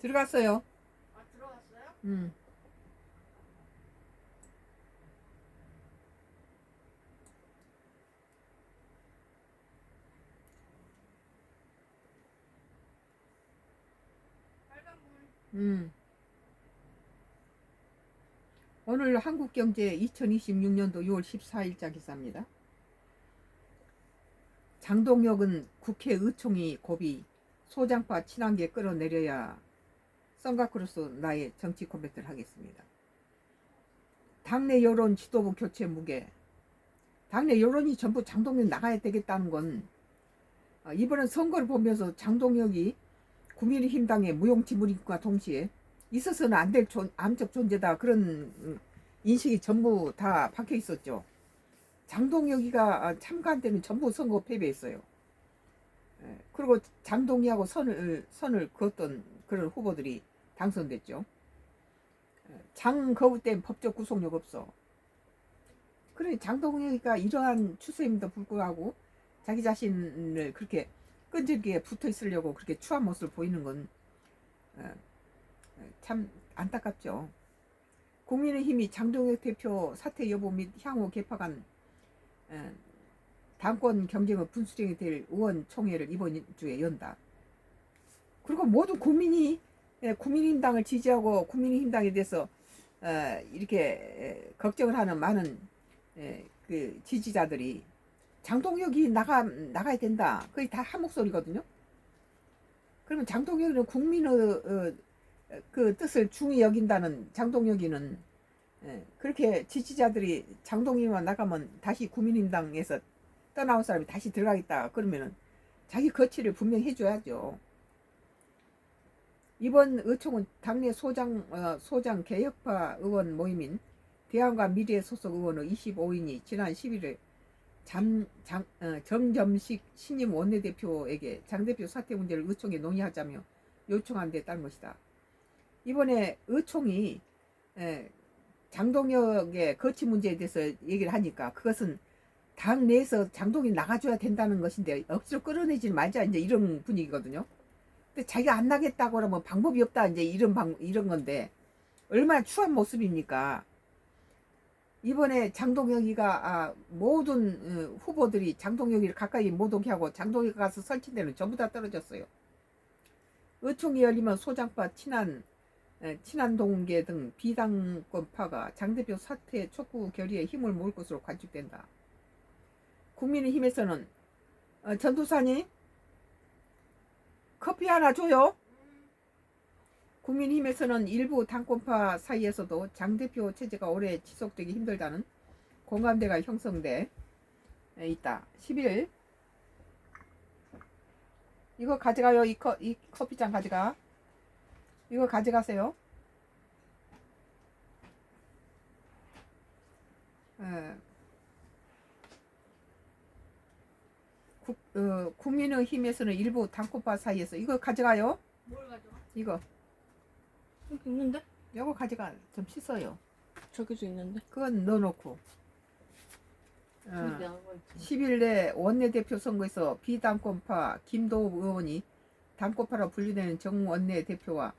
들어갔어요. 아, 들어갔어요? 음. 빨간불. 음. 오늘 한국경제 2026년도 6월 14일자 기사입니다. 장동혁은 국회 의총이 고비 소장파 친한계 끌어내려야 선각으로서 나의 정치 코멘트를 하겠습니다. 당내 여론 지도부 교체 무게. 당내 여론이 전부 장동혁 나가야 되겠다는 건 이번엔 선거를 보면서 장동혁이 국민의힘당의 무용지물인과 동시에 있어서는 안 될 암적 존재다, 그런 인식이 전부 다 박혀 있었죠. 장동혁이가 참가한 때는 전부 선거 패배했어요. 그리고 장동혁하고 선을 그었던 그런 후보들이 당선됐죠. 장거우 땐 법적 구속력 없어. 그래, 장동혁이가 이러한 추세임에도 불구하고 자기 자신을 그렇게 끈질기게 붙어 있으려고 그렇게 추한 모습을 보이는 건 참 안타깝죠. 국민의힘이 장동혁 대표 사퇴 여부 및 향후 개파간 당권 경쟁의 분수령이 될 의원총회를 이번 주에 연다. 그리고 모든 국민이 국민의힘당을 지지하고 국민의힘당에 대해서 이렇게 걱정을 하는 많은 그 지지자들이 장동혁이 나가야 된다, 거의 다 한 목소리거든요. 그러면 장동혁은 국민의 그 뜻을 중히 여긴다는 장동혁이는 그렇게 지지자들이 장동혁만 나가면 다시 국민의힘당에서 떠나온 사람이 다시 들어가겠다 그러면은 자기 거취를 분명히 해줘야죠. 이번 의총은 당내 소장 개혁파 의원 모임인 대안과 미래 소속 의원의 25인이 지난 11일 정점식 신임 원내대표에게 장 대표 사퇴 문제를 의총에 논의하자며 요청한 데 따른 것이다. 이번에 의총이 장동혁의 거취 문제에 대해서 얘기를 하니까 그것은 당 내에서 장동혁이 나가줘야 된다는 것인데 억지로 끌어내지 말자, 이제 이런 분위기거든요. 근데 자기가 안 나겠다고 하면 방법이 없다, 이제 이런 건데 얼마나 추한 모습입니까? 이번에 장동혁이가 모든 후보들이 장동혁이를 가까이 못 오게 하고 장동혁이 가서 설친 데는 전부 다 떨어졌어요. 의총이 열리면 소장파 친한동계 등 비당권파가 장 대표 사퇴 촉구 결의에 힘을 모을 것으로 관측된다. 국민의힘에서는 전도사님 커피 하나 줘요. 국민의힘에서는 일부 당권파 사이에서도 장 대표 체제가 오래 지속되기 힘들다는 공감대가 형성돼 있다. 10일 이거 가져가요. 이 커피잔 가져가. 이거 가져가세요. 국민의힘에서는 일부 당권파 사이에서 이거 가져가요. 뭘 가져와? 이거 여기 있는데? 이거 가져가. 좀 씻어요. 저기도 있는데? 그건 넣어놓고. 저기 안거 있지. 10일 내 원내대표 선거에서 비당권파 김도읍 의원이 당권파로 분류되는 정 원내대표와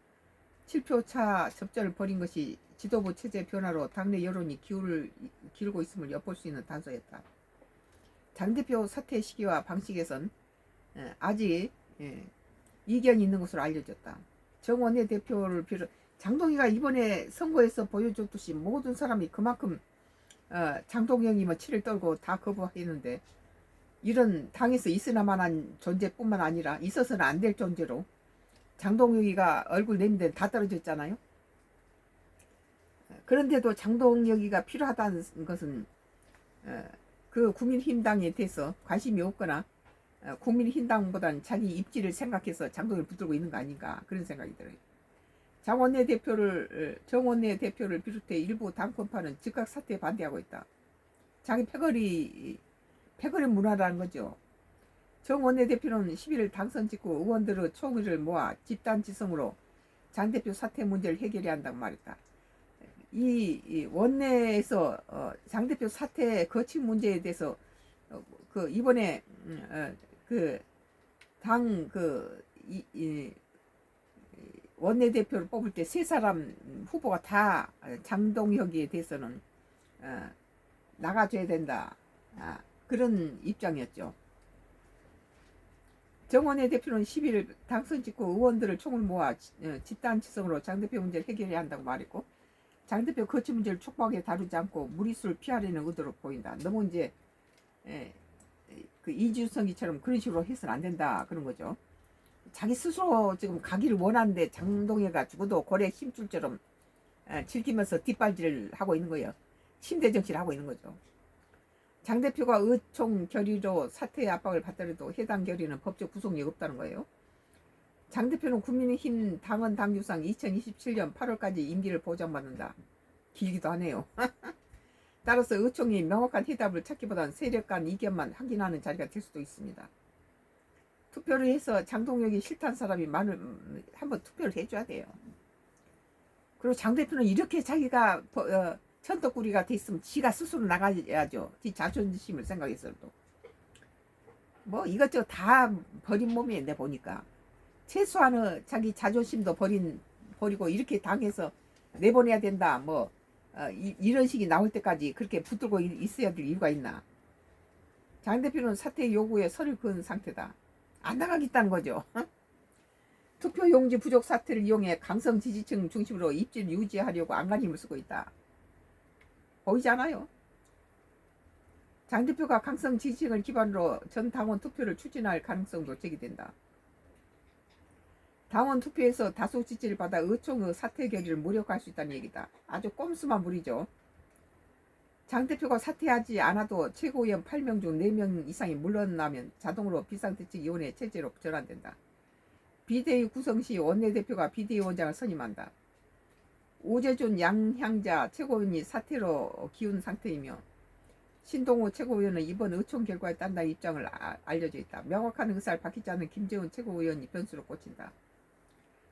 7표 차 접전을 벌인 것이 지도부 체제 변화로 당내 여론이 기울고 있음을 엿볼 수 있는 단서였다. 장 대표 사퇴 시기와 방식에선 아직 이견이 있는 것으로 알려졌다. 정 원내대표를 비롯 장동희가 이번에 선거에서 보여줬듯이 모든 사람이 그만큼 장동혁이면 치를 떨고 다 거부했는데 이런 당에서 있으나마한 존재뿐만 아니라 있어서는 안 될 존재로 장동혁이가 얼굴 내민 데는 다 떨어졌잖아요. 그런데도 장동혁이가 필요하다는 것은 그 국민힘당에 대해서 관심이 없거나 국민힘당보다는 자기 입지를 생각해서 장동혁을 붙들고 있는 거 아닌가, 그런 생각이 들어요. 정 원내대표를 비롯해 일부 당권파는 즉각 사퇴에 반대하고 있다. 자기 패거리 문화라는 거죠. 정 원내대표는 11일 당선 직후 의원들의 총의를 모아 집단지성으로 장 대표 사퇴 문제를 해결해야 한다고 말했다. 이 원내에서 장 대표 사퇴 거취 문제에 대해서 그 이번에 원내대표를 뽑을 때 세 사람 후보가 다 장동혁에 대해서는 나가줘야 된다. 그런 입장이었죠. 정원내 대표는 10일 당선 직후 의원들을 총을 모아 집단지성으로 장 대표 문제를 해결해야 한다고 말했고, 장 대표 거취 문제를 촉박하게 다루지 않고 무리수를 피하려는 의도로 보인다. 너무 이제 그 이준석이처럼 그런 식으로 해서는 안 된다 그런 거죠. 자기 스스로 지금 가기를 원하는데 장동혁가 죽어도 고래 힘줄처럼 즐기면서 뒷발질을 하고 있는 거예요. 침대 정치를 하고 있는 거죠. 장 대표가 의총 결의로 사퇴의 압박을 받더라도 해당 결의는 법적 구속력이 없다는 거예요. 장 대표는 국민의힘 당원 당규상 2027년 8월까지 임기를 보장받는다. 길기도 하네요. 따라서 의총이 명확한 해답을 찾기보단 세력 간 이견만 확인하는 자리가 될 수도 있습니다. 투표를 해서 장동혁이 싫다는 사람이 많으면 한번 투표를 해줘야 돼요. 그리고 장 대표는 이렇게 자기가 천덕꾸리가 돼 있으면 지가 스스로 나가야죠. 지 자존심을 생각해서도. 뭐 이것저것 다 버린 몸이에요. 내 보니까. 최소한은 자기 자존심도 버리고 이렇게 당해서 내보내야 된다. 뭐 이런 식이 나올 때까지 그렇게 붙들고 있어야 될 이유가 있나. 장 대표는 사퇴 요구에 선을 그은 상태다. 안 나가겠다는 거죠. 투표 용지 부족 사태를 이용해 강성 지지층 중심으로 입지를 유지하려고 안간힘을 쓰고 있다. 보이지 않아요? 장 대표가 강성 지지층을 기반으로 전 당원 투표를 추진할 가능성도 제기된다. 당원 투표에서 다수 지지를 받아 의총의 사퇴 결의를 무력화할 수 있다는 얘기다. 아주 꼼수만 부리죠. 장 대표가 사퇴하지 않아도 최고위원 8명 중 4명 이상이 물러나면 자동으로 비상대책위원회 체제로 전환된다. 비대위 구성 시 원내대표가 비대위 원장을 선임한다. 오재준 양향자 최고위원이 사퇴로 기운 상태이며 신동호 최고위원은 이번 의총 결과에 딴다는 입장을 알려져 있다. 명확한 의사를 밝히지 않은 김재훈 최고위원이 변수로 꽂힌다.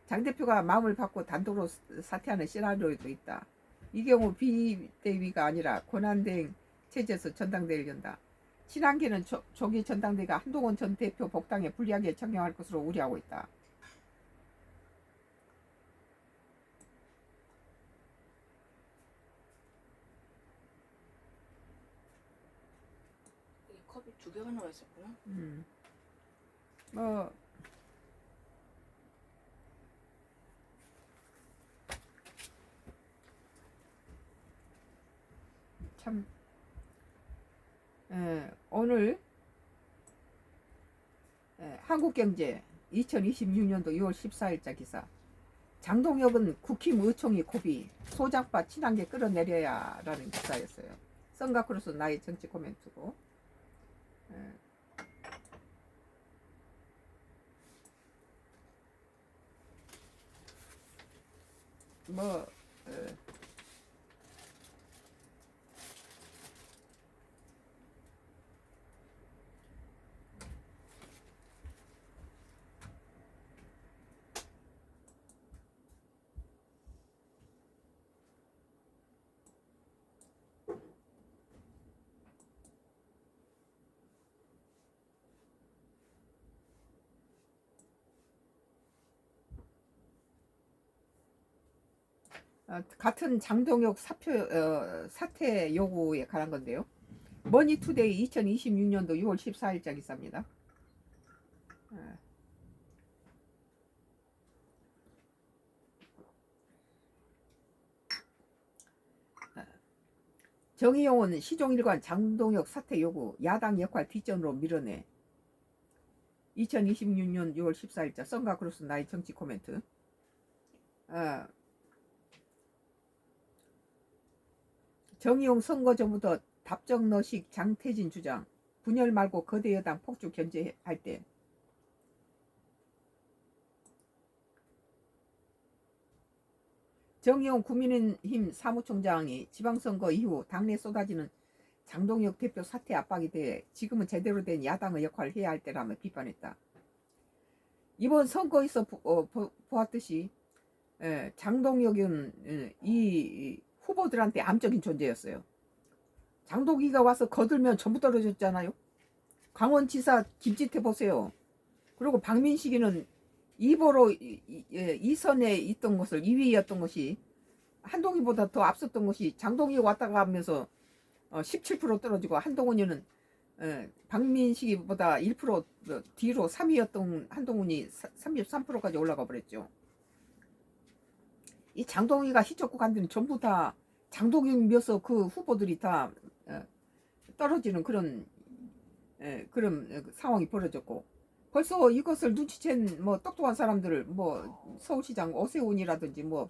장 대표가 마음을 받고 단독으로 사퇴하는 시나리오도 있다. 이 경우 비대위가 아니라 권한대행 체제에서 전당대회를 연다. 친한계는 조기 전당대회가 한동훈 전 대표 복당에 불리하게 작용할 것으로 우려하고 있다. 이 컵이 2개가 나와 있었구나. 뭐 참 오늘 한국경제 2026년도 6월 14일자 기사. 장동혁은 국힘 의총이 고비 소장파 친한계 끌어내려야 라는 기사였어요. 썬가크로스 나의 정치 코멘트고. 뭐 같은 장동혁 사퇴 요구에 관한 건데요. 머니투데이 2026년도 6월 14일자 기사입니다. 정의용은 시종일관 장동혁 사퇴 요구 야당 역할 뒷전으로 밀어내. 2026년 6월 14일자 썬가크로스 나의 정치 코멘트. 정의용 선거 전부터 답정너식 장태진 주장 분열 말고 거대 여당 폭주 견제할 때 정의용 국민의힘 사무총장이 지방선거 이후 당내 쏟아지는 장동혁 대표 사퇴 압박에 대해 지금은 제대로 된 야당의 역할을 해야 할 때라며 비판했다. 이번 선거에서 보았듯이 장동혁은 이 후보들한테 암적인 존재였어요. 장동기가 와서 거들면 전부 떨어졌잖아요. 강원지사 김짓해 보세요. 그리고 박민식이는 2보로 2선에 있던 것을 2위였던 것이 한동희보다 더 앞섰던 것이 장동희 왔다 가면서 17% 떨어지고 한동훈이는 박민식이보다 1% 뒤로 3위였던 한동훈이 33%까지 올라가 버렸죠. 이 장동희가 휘젓고 간 데는 전부 다 장동희 몇서 그 후보들이 다 떨어지는 그런 상황이 벌어졌고, 벌써 이것을 눈치챈 뭐 똑똑한 사람들, 뭐 서울시장 오세훈이라든지 뭐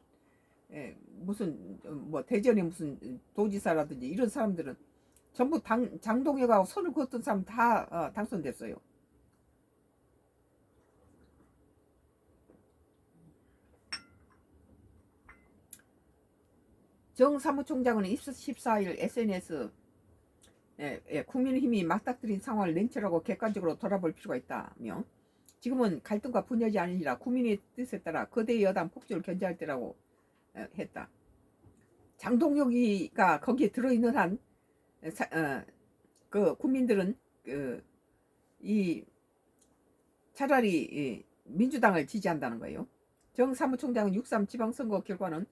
무슨 뭐 대전의 무슨 도지사라든지 이런 사람들은 전부 장동혁하고 손을 그었던 사람 다 당선됐어요. 정 사무총장은 14일 SNS 국민의힘이 맞닥뜨린 상황을 냉철하고 객관적으로 돌아볼 필요가 있다며, 지금은 갈등과 분열이 아니라 국민의 뜻에 따라 거대 여당 폭주를 견제할 때라고 했다. 장동혁이가 거기에 들어있는 한 그 국민들은 이 차라리 민주당을 지지한다는 거예요. 정 사무총장은 6.3 지방선거 결과는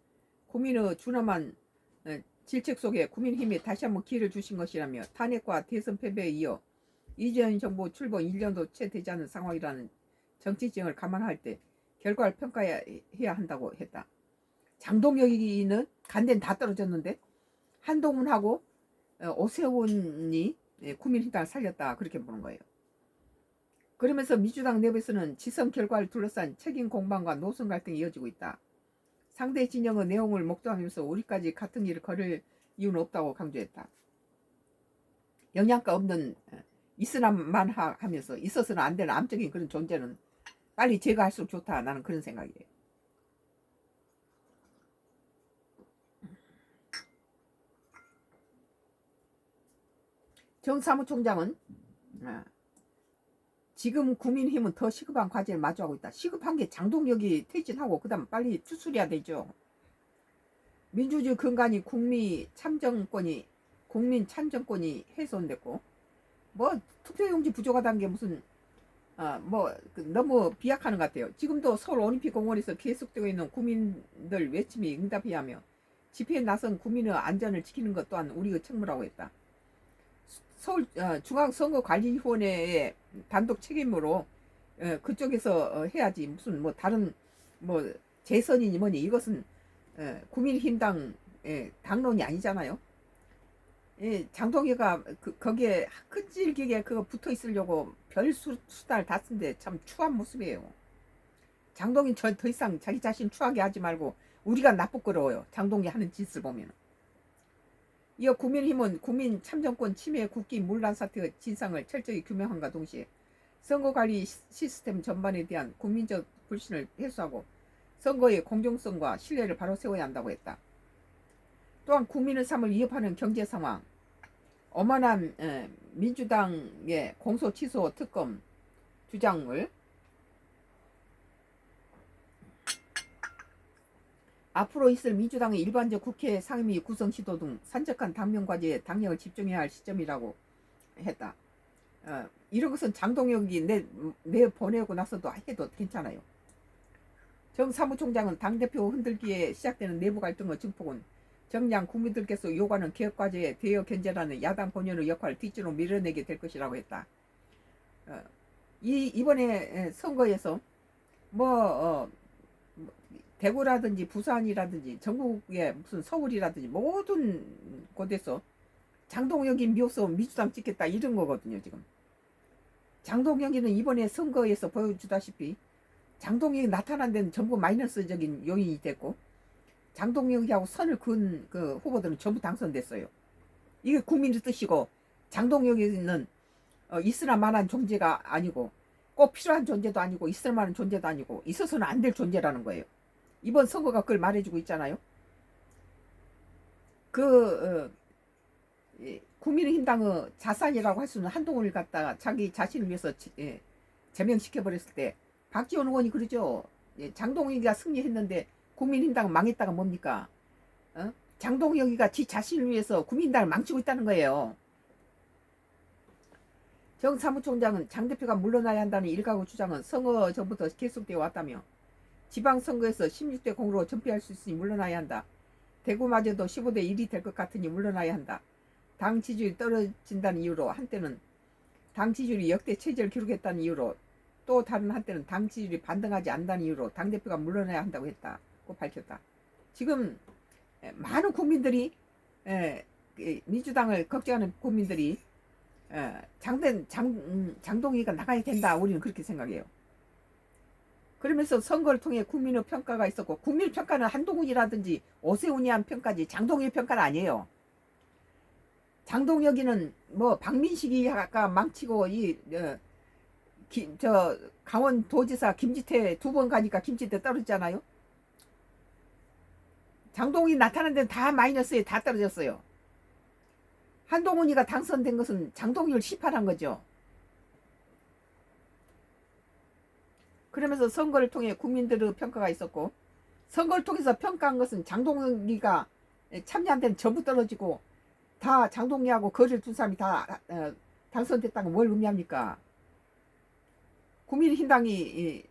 국민의 준엄한 질책 속에 국민힘에 다시 한번 기회를 주신 것이라며, 탄핵과 대선 패배에 이어 이재명 정부 출범 1년도 채 되지 않은 상황이라는 정치 지형을 감안할 때 결과를 평가해야 한다고 했다. 장동혁이는 간 데는 다 떨어졌는데 한동훈하고 오세훈이 국민힘당을 살렸다, 그렇게 보는 거예요. 그러면서 민주당 내부에서는 지선 결과를 둘러싼 책임 공방과 노선 갈등이 이어지고 있다. 상대 진영의 내용을 목도하면서 우리까지 같은 일을 걸을 이유는 없다고 강조했다. 영양가 없는 있으나만 하면서 있어서는 안 되는 암적인 그런 존재는 빨리 제거할수록 좋다, 나는 그런 생각이에요. 정 사무총장은 지금 국민힘은 더 시급한 과제를 마주하고 있다. 시급한 게 장동혁이 퇴진하고 그다음 빨리 추스려야 되죠. 민주주의 근간이 국민 참정권이 훼손됐고, 뭐 투표용지 부족하다는 게 무슨 너무 비약하는 것 같아요. 지금도 서울 올림픽공원에서 계속되고 있는 국민들 외침이 응답해야 하며 집회에 나선 국민의 안전을 지키는 것 또한 우리의 책무라고 했다. 서울 중앙선거관리위원회의 단독 책임으로 그쪽에서 해야지, 무슨 뭐 다른 뭐 재선이니 뭐니, 이것은 국민힘당 당론이 아니잖아요. 장동희가 거기에 끈질기게 그거 붙어 있으려고 별 수단을 다 쓴데 참 추한 모습이에요. 장동희 더 이상 자기 자신 추하게 하지 말고 우리가 나쁘거려요, 장동희 하는 짓을 보면. 이어 국민힘은 국민 참정권 침해, 국기 문란 사태의 진상을 철저히 규명함과 동시에 선거관리 시스템 전반에 대한 국민적 불신을 해소하고 선거의 공정성과 신뢰를 바로 세워야 한다고 했다. 또한 국민의 삶을 위협하는 경제 상황, 엄한한 민주당의 공소 취소 특검 주장을 앞으로 있을 민주당의 일반적 국회 상임위 구성 시도 등 산적한 당면 과제에 당력을 집중해야 할 시점이라고 했다. 이런 것은 장동혁이 내보내고 나서도 해도 괜찮아요. 정 사무총장은 당대표 흔들기에 시작되는 내부 갈등의 증폭은 정량 국민들께서 요구하는 개혁과제의 대여 견제라는 야당 본연의 역할을 뒷전으로 밀어내게 될 것이라고 했다. 이번에 선거에서 대구라든지 부산이라든지 전국의 무슨 서울이라든지 모든 곳에서 장동혁이 미워서 민주당 찍겠다, 이런 거거든요. 지금 장동혁이는 이번에 선거에서 보여주다시피 장동혁이 나타난 데는 전부 마이너스적인 요인이 됐고, 장동혁이하고 선을 그은 그 후보들은 전부 당선됐어요. 이게 국민의 뜻이고, 장동혁이는 있으나 마나한 존재가 아니고, 꼭 필요한 존재도 아니고, 있을 만한 존재도 아니고, 있어서는 안 될 존재라는 거예요. 이번 선거가 그걸 말해주고 있잖아요. 국민의힘당의 자산이라고 할 수 있는 한동훈을 갖다가 자기 자신을 위해서 제명시켜버렸을 때 박지원 의원이 그러죠. 장동혁이가 승리했는데 국민의힘당은 망했다가 뭡니까? 장동혁이가 지 자신을 위해서 국민의힘당을 망치고 있다는 거예요. 정 사무총장은 장 대표가 물러나야 한다는 일가구 주장은 선거 전부터 계속되어 왔다며 지방선거에서 16대 0으로 전패할 수 있으니 물러나야 한다. 대구마저도 15대 1이 될 것 같으니 물러나야 한다. 당 지지율이 떨어진다는 이유로 한때는 당 지지율이 역대 최저를 기록했다는 이유로 또 다른 한때는 당 지지율이 반등하지 않는다는 이유로 당대표가 물러나야 한다고 했다고 밝혔다. 지금 많은 국민들이 민주당을 걱정하는 국민들이 장동희가 나가야 된다. 우리는 그렇게 생각해요. 그러면서 선거를 통해 국민의 평가가 있었고 국민 평가는 한동훈이라든지 오세훈이 한 평가지 장동희 평가는 아니에요. 장동혁이는 뭐 박민식이가 망치고 저 강원도지사 김지태 2번 가니까 김지태 떨어졌잖아요. 장동훈이 나타난 데는 다 마이너스에 다 떨어졌어요. 한동훈이가 당선된 것은 장동혁을 시판한 거죠. 그러면서 선거를 통해 국민들의 평가가 있었고 선거를 통해서 평가한 것은 장동혁이가 참여한 데는 전부 떨어지고 다 장동혁하고 거리를 둔 사람이 다 당선됐다는 걸 뭘 의미합니까? 국민의힘당이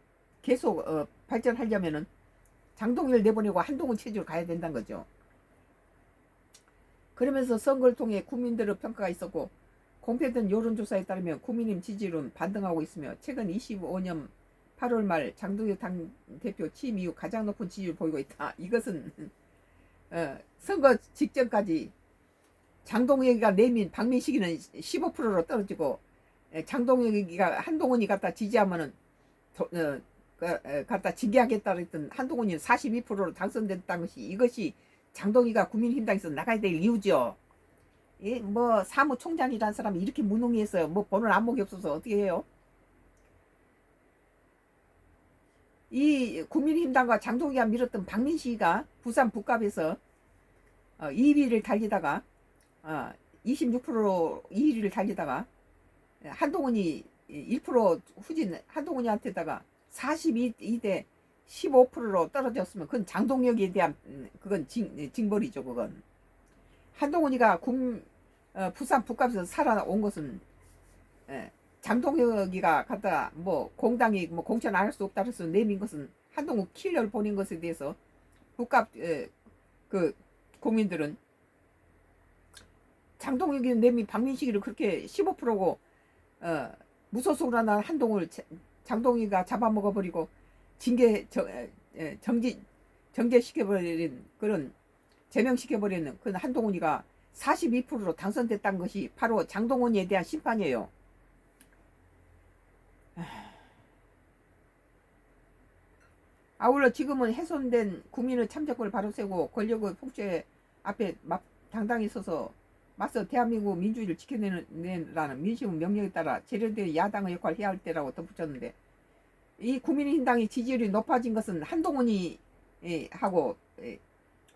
계속 발전하려면은 장동혁을 내보내고 한동훈 체제로 가야 된다는 거죠. 그러면서 선거를 통해 국민들의 평가가 있었고 공표된 여론조사에 따르면 국민의힘 지지율은 반등하고 있으며 최근 25년 8월 말 장동혁 당대표 취임 이후 가장 높은 지지율을 보이고 있다. 이것은 선거 직전까지 장동혁이가 내민 박민식이는 15%로 떨어지고 장동혁이가 한동훈이 갖다 지지하면은 갖다 징계하겠다 했던 한동훈이 42%로 당선됐다는 것이 이것이 장동희가 국민의힘당에서 나가야 될 이유죠. 뭐 사무총장이라는 사람이 이렇게 무능해서 뭐 보는 안목이 없어서 어떻게 해요? 이 국민의힘당과 장동희가 밀었던 박민식이가 부산 북갑에서 2위를 달리다가 26%로 2위를 달리다가 한동훈이 1% 후진 한동훈이한테다가 42대 15%로 떨어졌으면 그건 장동혁에 대한 그건 징벌이죠. 그건 한동훈이가 부산 북갑에서 살아온 것은 장동혁이가 갖다 뭐 공당이 뭐 공천 안 할 수 없다 해서 내민 것은 한동훈 킬러를 보낸 것에 대해서 북갑 그 국민들은 장동혁이 내민 박민식이를 그렇게 15%고 무소속으로 난 한동훈을 장동희가 잡아먹어버리고 정제시켜버린 그런 제명시켜버리는 그런 한동훈이가 42%로 당선됐다는 것이 바로 장동훈에 대한 심판이에요. 아울러 지금은 훼손된 국민의 참정권을 바로 세우고 권력의 폭주에 앞에 당당히 서서 맞서 대한민국 민주주의를 지켜내라는 민심의 명령에 따라 제대로 야당의 역할을 해야 할 때라고 덧붙였는데 이 국민의힘당의 지지율이 높아진 것은 한동훈이 하고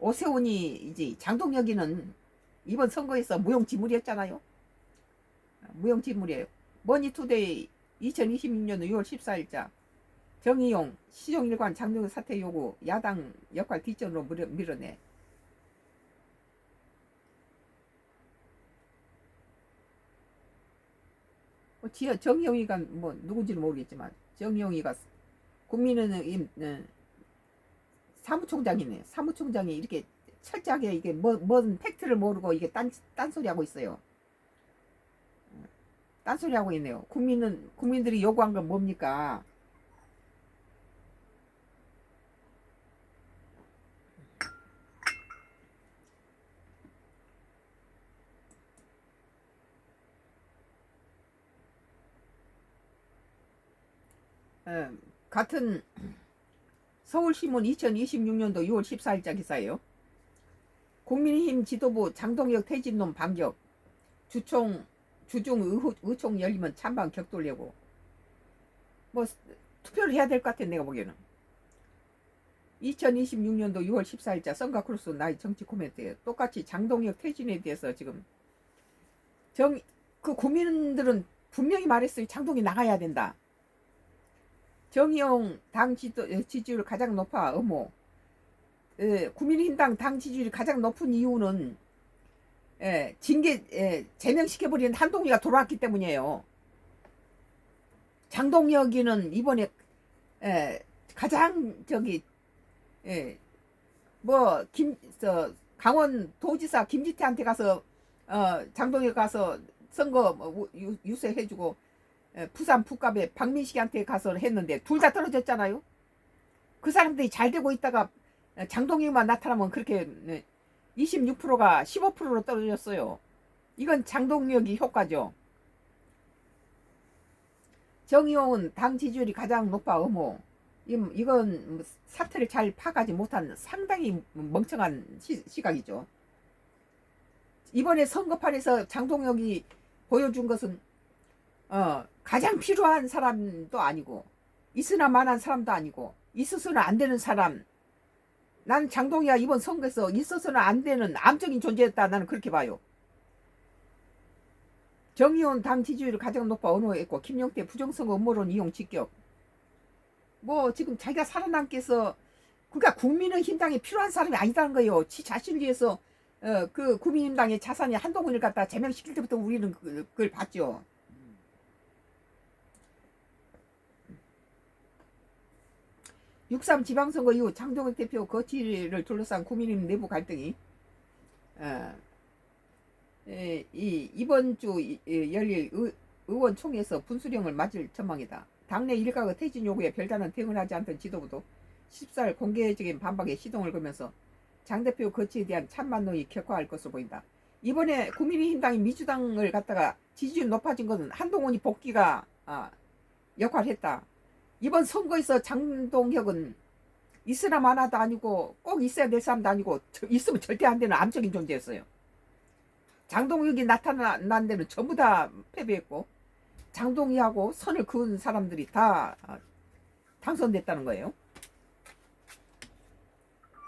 오세훈이지 장동혁이는 이번 선거에서 무용지물이었잖아요. 무용지물이에요. 머니투데이 2026년 6월 14일자 정의용 시종일관 장동혁 사퇴 요구 야당 역할 뒷전으로 밀어내. 정의용이가 뭐 누군지는 모르겠지만 정의용이가 국민의힘 사무총장이네. 사무총장이 이렇게 철저하게 이게 뭔 팩트를 모르고 이게 딴소리 하고 있어요. 딴소리 하고 있네요. 국민들이 요구한 건 뭡니까? 같은 서울신문 2026년도 6월 14일자 기사예요. 국민의힘 지도부 장동혁 퇴진론 반격 주중 의총 열리면 찬반 격돌려고 뭐 투표를 해야 될 것 같아. 내가 보기에는 2026년도 6월 14일자 선가크로스 나의 정치 코멘트에 똑같이 장동혁 퇴진에 대해서 지금 그 국민들은 분명히 말했어요. 장동혁이 나가야 된다. 정의용 당 지지율 가장 높아. 국민의힘당 당 지지율이 가장 높은 이유는 제명시켜버리는 한동훈이가 돌아왔기 때문이에요. 장동혁이는 이번에 가장 강원 도지사 김지태한테 가서 장동혁 가서 선거 유세해주고 부산 북갑에 박민식한테 가서 했는데 둘 다 떨어졌잖아요. 그 사람들이 잘 되고 있다가 장동혁만 나타나면 그렇게 26%가 15%로 떨어졌어요. 이건 장동혁이 효과죠. 정의용은 당 지지율이 가장 높아 어머. 이건 사태를 잘 파악하지 못한 상당히 멍청한 시각이죠. 이번에 선거판에서 장동혁이 보여준 것은 가장 필요한 사람도 아니고 있으나 마나한 사람도 아니고 있어서는 안 되는 사람. 난 장동혁이 이번 선거에서 있어서는 안 되는 암적인 존재였다. 나는 그렇게 봐요. 정의원 당 지지율이 가장 높아 언호했고 김용태 부정선거 음모론 이용 직격. 뭐 지금 자기가 살아남기 위해서 그러니까 국민의힘당에 필요한 사람이 아니다는 거예요. 지 자신을 위해서 그 국민의힘당의 자산이 한동훈을 갖다 제명시킬 때부터 우리는 그걸 봤죠. 6.3 지방선거 이후 장동혁 대표 거취를 둘러싼 국민의힘 내부 갈등이 이번 주 열릴 의원총회에서 분수령을 맞을 전망이다. 당내 일각의 퇴진 요구에 별다른 대응을 하지 않던 지도부도 14일 공개적인 반박에 시동을 걸면서 장 대표 거취에 대한 찬반론이 격화할 것으로 보인다. 이번에 국민의힘당이 민주당을 갖다가 지지율 높아진 것은 한동훈이 복귀가 역할했다. 이번 선거에서 장동혁은 있으나 마나도 아니고 꼭 있어야 될 사람도 아니고 있으면 절대 안 되는 암적인 존재였어요. 장동혁이 나타난 데는 전부 다 패배했고 장동혁하고 선을 그은 사람들이 다 당선됐다는 거예요.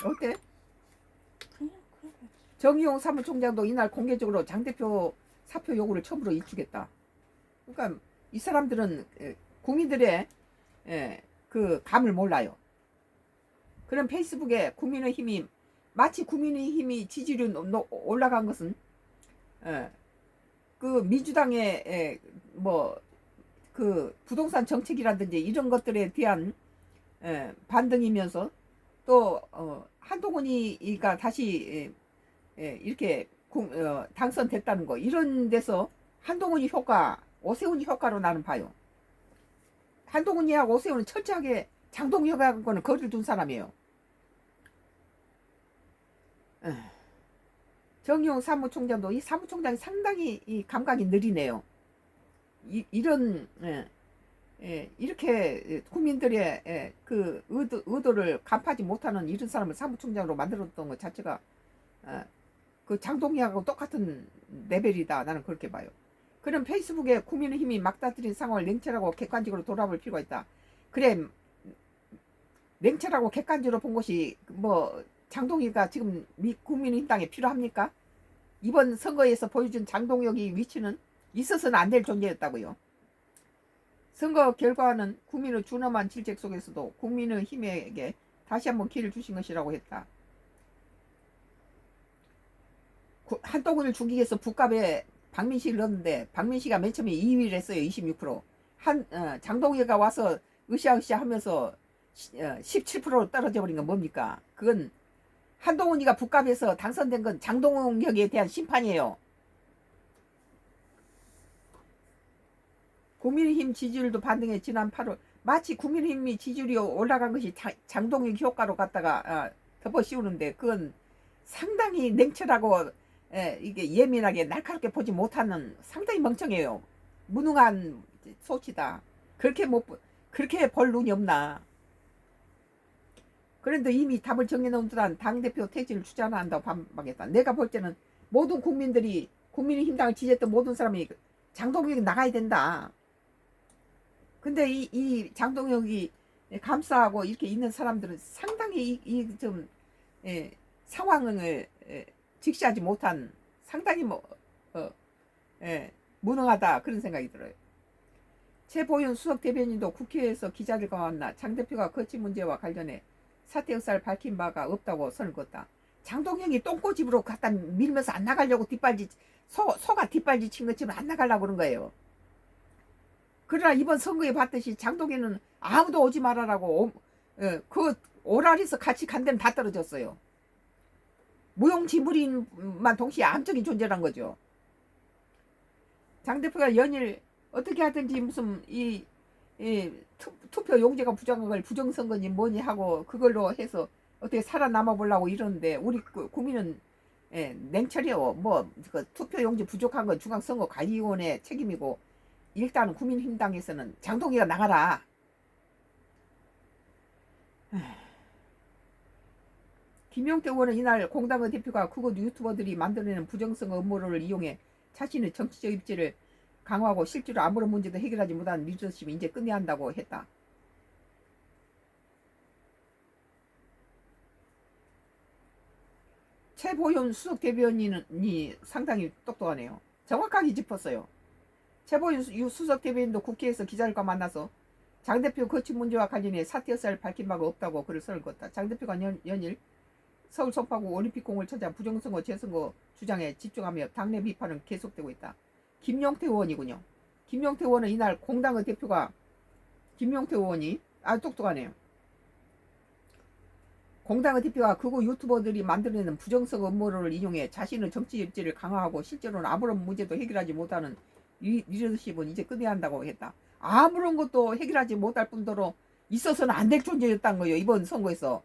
어때? 정의용 사무총장도 이날 공개적으로 장 대표 사표 요구를 처음으로 일축했다. 그러니까 이 사람들은 국민들의 그 감을 몰라요. 그럼 페이스북에 국민의힘이 마치 국민의힘이 지지율이 올라간 것은 그 민주당의 뭐 그 부동산 정책이라든지 이런 것들에 대한 반등이면서 또 한동훈이가 다시 이렇게 당선됐다는 거 이런 데서 한동훈이 효과 오세훈이 효과로 나는 봐요. 한동훈이하고 오세훈은 철저하게 장동혁하고는 거리를 둔 사람이에요. 정의용 사무총장도 이 사무총장이 상당히 이 감각이 느리네요. 이런 이렇게 국민들의 그 의도를 간파하지 못하는 이런 사람을 사무총장으로 만들었던 것 자체가 그 장동혁하고 똑같은 레벨이다. 나는 그렇게 봐요. 그럼 페이스북에 국민의힘이 막다트린 상황을 냉철하고 객관적으로 돌아볼 필요가 있다. 그래 냉철하고 객관적으로 본 것이 뭐 장동혁이가 지금 국민의힘당에 필요합니까? 이번 선거에서 보여준 장동혁의 위치는 있어서는 안 될 존재였다고요. 선거 결과는 국민의 준엄한 질책 속에서도 국민의힘에게 다시 한번 기회를 주신 것이라고 했다. 한동훈을 죽이기 위해서 북갑에 박민식을 넣었는데 박민식이 맨 처음에 2위를 했어요. 26%. 장동혁이가 와서 으쌰으쌰 하면서 17%로 떨어져 버린 건 뭡니까? 그건 한동훈이가 북갑에서 당선된 건 장동혁에 대한 심판이에요. 국민의힘 지지율도 반등해 지난 8월 마치 국민의힘이 지지율이 올라간 것이 장동혁 효과로 갖다가 덮어 씌우는데 그건 상당히 냉철하고 이게 예민하게 날카롭게 보지 못하는 상당히 멍청해요. 무능한 소치다. 그렇게 볼 눈이 없나. 그런데 이미 답을 정해놓은 듯한 당대표 퇴진을 추진한다고 반박했다. 내가 볼 때는 모든 국민들이 국민의힘당을 지지했던 모든 사람이 장동혁이 나가야 된다. 근데 이 장동혁이 감싸하고 이렇게 있는 사람들은 상당히 좀 상황을 직시하지 못한 상당히 무능하다 그런 생각이 들어요. 최보윤 수석 대변인도 국회에서 기자들과 만나 장 대표가 거취 문제와 관련해 사퇴 의사를 밝힌 바가 없다고 선을 그었다. 장동혁이 똥꼬집으로 갖다 밀면서 안 나가려고 뒷발질 소가 뒷발질 친 것처럼 안 나가려고 그런 거예요. 그러나 이번 선거에 봤듯이 장동에는 아무도 오지 말아라고 그 오라리서 같이 간 데는 다 떨어졌어요. 무용지물인만 동시에 암적인 존재란 거죠. 장 대표가 연일 어떻게 하든지 무슨 이 투표 용지가 부정한 걸 부정선거니 뭐니 하고 그걸로 해서 어떻게 살아남아 보려고 이러는데 우리 국민은 냉철해요. 그 투표 용지 부족한 건 중앙선거관리위원회 책임이고 일단 국민힘당에서는 장동희가 나가라. 김용태 의원은 이날 공당의 대표가 그곳 유튜버들이 만들어내는 부정선거 음모를 이용해 자신의 정치적 입지를 강화하고 실제로 아무런 문제도 해결하지 못한 리더십을 이제 끝내야 한다고 했다. 최보윤 수석 대변인이 상당히 똑똑하네요. 정확하게 짚었어요. 최보윤 수석 대변인도 국회에서 기자들과 만나서 장 대표 거취 문제와 관련해 사퇴 의사를 밝힌 바가 없다고 글을 써읽었다. 장 대표가 연일 서울 송파구 올림픽공을 찾아 부정선거 재선거 주장에 집중하며 당내 비판은 계속되고 있다. 김용태 의원이군요. 김용태 의원은 이날 공당의 대표가 김용태 의원이 아주 똑똑하네요. 공당의 대표가 그곳 유튜버들이 만들어내는 부정선거 음모를 이용해 자신의 정치 입지를 강화하고 실제로는 아무런 문제도 해결하지 못하는 리더십은 이제 끝내야 한다고 했다. 아무런 것도 해결하지 못할 뿐더러 있어서는 안 될 존재였다는 거예요. 이번 선거에서.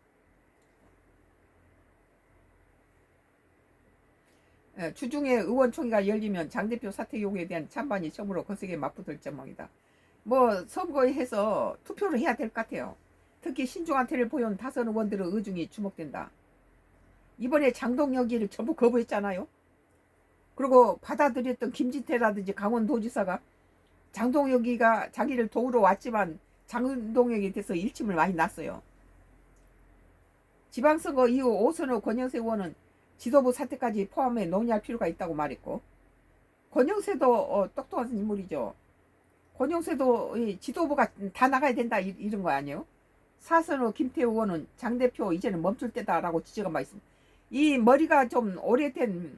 주중에 의원총회가 열리면 장 대표 사퇴 요구에 대한 찬반이 처음으로 거세게 맞붙을 전망이다. 선거에 해서 투표를 해야 될 것 같아요. 특히 신중한 태를 보여온 다선 의원들의 의중이 주목된다. 이번에 장동혁이를 전부 거부했잖아요. 그리고 받아들였던 김진태라든지 강원도지사가 장동혁이가 자기를 도우러 왔지만 장동혁에 대해서 일침을 많이 났어요. 지방선거 이후 오선호 권영세 의원은 지도부 사퇴까지 포함해 논의할 필요가 있다고 말했고, 권영세도 똑똑한 인물이죠. 권영세도 지도부가 다 나가야 된다 이런 거 아니에요? 사선호 김태우 의원은 장 대표 이제는 멈출 때다라고 지적한 바 있습니다. 이 머리가 좀 오래된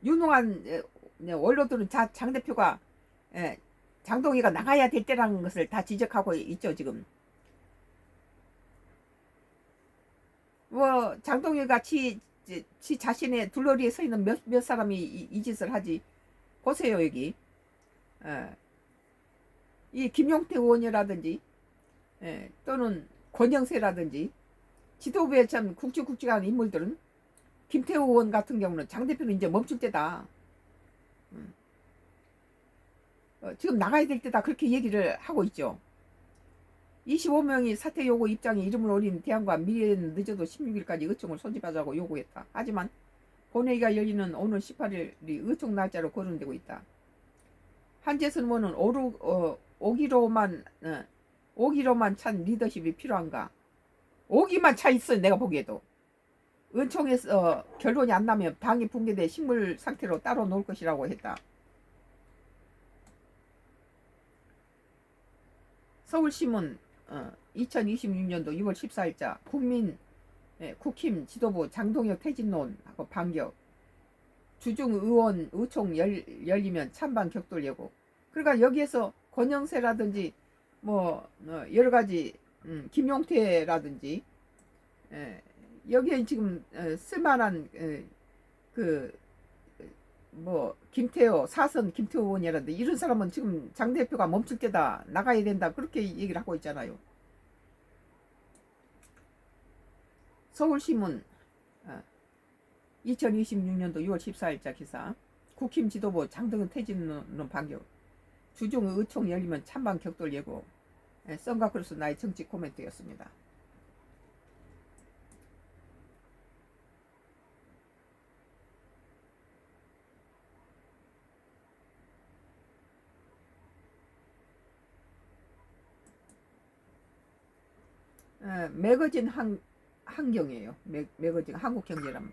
유능한 원로들은 장 대표가 장동희가 나가야 될 때라는 것을 다 지적하고 있죠 지금. 장동희 같이 지 자신의 둘러리에 서 있는 몇 사람이 이 짓을 하지. 보세요 여기. 이 김용태 의원이라든지 또는 권영세라든지 지도부에 참 굵직굵직한 인물들은 김태우 의원 같은 경우는 장 대표는 이제 멈출 때다. 지금 나가야 될 때다 그렇게 얘기를 하고 있죠. 25명이 사퇴 요구 입장에 이름을 올린 대안과 미래는 늦어도 16일까지 의총을 소집하자고 요구했다. 하지만 본회의가 열리는 오늘 18일이 의총 날짜로 거론되고 있다. 한재선 의원은 오기로만 찬 리더십이 필요한가? 오기만 차 있어요. 내가 보기에도. 의총에서 결론이 안 나면 당이 붕괴돼 식물 상태로 따로 놓을 것이라고 했다. 서울신문 2026년도 6월 14일자 국힘 지도부 장동혁 퇴진론하고 반격, 주중 의원 의총 열리면 찬반 격돌 예고. 그러니까 여기에서 권영세라든지 여러 가지 김용태라든지 여기에 지금 쓸만한 김태호 사선 김태호 의원이라든지 이런 사람은 지금 장 대표가 멈출 때다 나가야 된다 그렇게 얘기를 하고 있잖아요. 서울신문 2026년도 6월 14일자 기사, 국힘 지도부 장동현 퇴진론 반격, 주중 의총 열리면 찬반 격돌 예고. 썬가크루스 나의 정치 코멘트였습니다. 매거진 한경이에요. 매거진 한국경제란